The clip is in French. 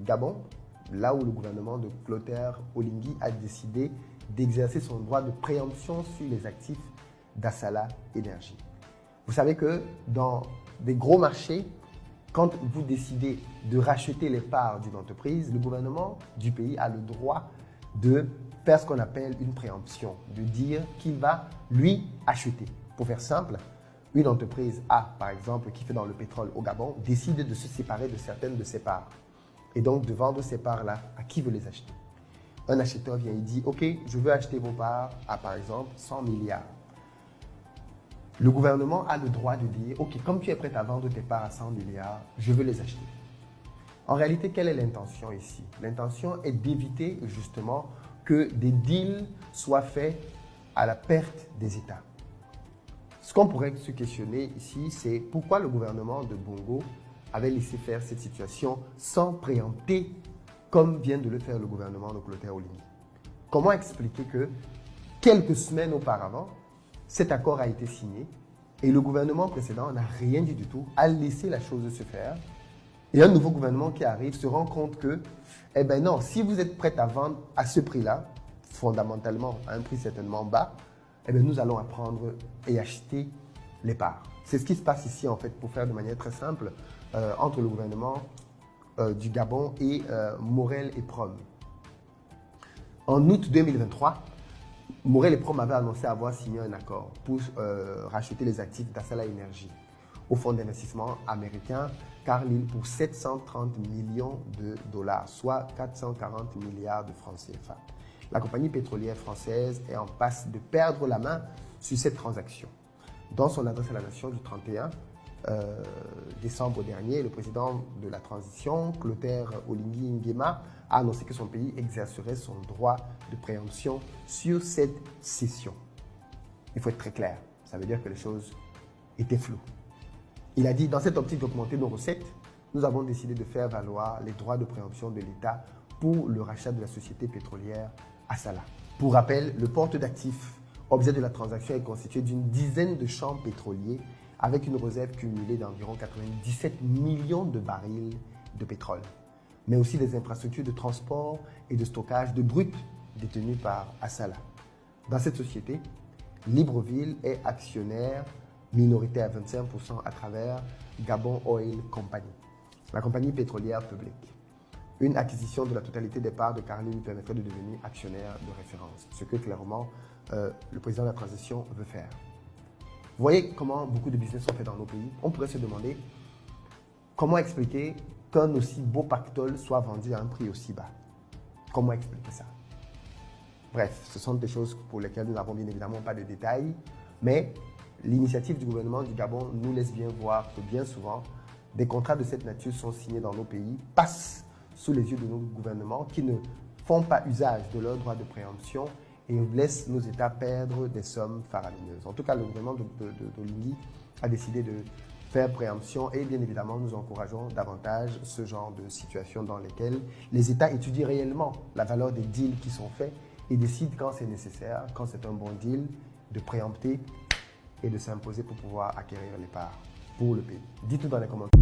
Gabon, là où le gouvernement de Clotaire Oligui a décidé d'exercer son droit de préemption sur les actifs d'Assala Énergie. Vous savez que dans des gros marchés, quand vous décidez de racheter les parts d'une entreprise, le gouvernement du pays a le droit de faire ce qu'on appelle une préemption, de dire qu'il va lui acheter. Pour faire simple, une entreprise A, par exemple, qui fait dans le pétrole au Gabon, décide de se séparer de certaines de ses parts et donc de vendre ces parts-là à qui veut les acheter. Un acheteur vient et dit « Ok, je veux acheter vos parts à, par exemple, 100 milliards. » Le gouvernement a le droit de dire « Ok, comme tu es prêt à vendre tes parts à 100 milliards, je veux les acheter. » En réalité, quelle est l'intention ici? L'intention est d'éviter justement que des deals soient faits à la perte des États. Ce qu'on pourrait se questionner ici, c'est pourquoi le gouvernement de Bongo avait laissé faire cette situation sans préempter comme vient de le faire le gouvernement de Clotaire Oligui. Comment expliquer que quelques semaines auparavant, cet accord a été signé et le gouvernement précédent n'a rien dit du tout, a laissé la chose se faire et un nouveau gouvernement qui arrive se rend compte que, eh bien non, si vous êtes prêt à vendre à ce prix-là, fondamentalement à un prix certainement bas, eh bien nous allons apprendre et acheter les parts. C'est ce qui se passe ici en fait, pour faire de manière très simple, entre le gouvernement du Gabon et Morel et Prom. En août 2023, Morel et Prom avaient annoncé avoir signé un accord pour racheter les actifs d'Assala Énergie au fonds d'investissement américain Carlyle pour 730 millions de dollars, soit 440 milliards de francs CFA. La compagnie pétrolière française est en passe de perdre la main sur cette transaction. Dans son adresse à la nation du 31 décembre dernier, le président de la transition, Clotaire Oligui Nguema, a annoncé que son pays exercerait son droit de préemption sur cette cession. Il faut être très clair, ça veut dire que les choses étaient floues. Il a dit, dans cette optique d'augmenter nos recettes, nous avons décidé de faire valoir les droits de préemption de l'État pour le rachat de la société pétrolière Assala. Pour rappel, le porte d'actifs objet de la transaction est constitué d'une dizaine de champs pétroliers avec une réserve cumulée d'environ 97 millions de barils de pétrole, mais aussi des infrastructures de transport et de stockage de brut détenues par Assala. Dans cette société, Libreville est actionnaire minoritaire à 25% à travers Gabon Oil Company, la compagnie pétrolière publique. Une acquisition de la totalité des parts de Carlyle lui permettrait de devenir actionnaire de référence, ce que clairement le président de la transition veut faire. Vous voyez comment beaucoup de business sont faits dans nos pays. On pourrait se demander comment expliquer qu'un aussi beau pactole soit vendu à un prix aussi bas. Comment expliquer ça? Bref, ce sont des choses pour lesquelles nous n'avons bien évidemment pas de détails, mais l'initiative du gouvernement du Gabon nous laisse bien voir que bien souvent, des contrats de cette nature sont signés dans nos pays, passent sous les yeux de nos gouvernements qui ne font pas usage de leur droit de préemption et laissent nos États perdre des sommes faramineuses. En tout cas, le gouvernement d'Oligui a décidé de faire préemption et bien évidemment, nous encourageons davantage ce genre de situation dans lesquelles les États étudient réellement la valeur des deals qui sont faits et décident quand c'est nécessaire, quand c'est un bon deal, de préempter et de s'imposer pour pouvoir acquérir les parts pour le pays. Dites-nous dans les commentaires.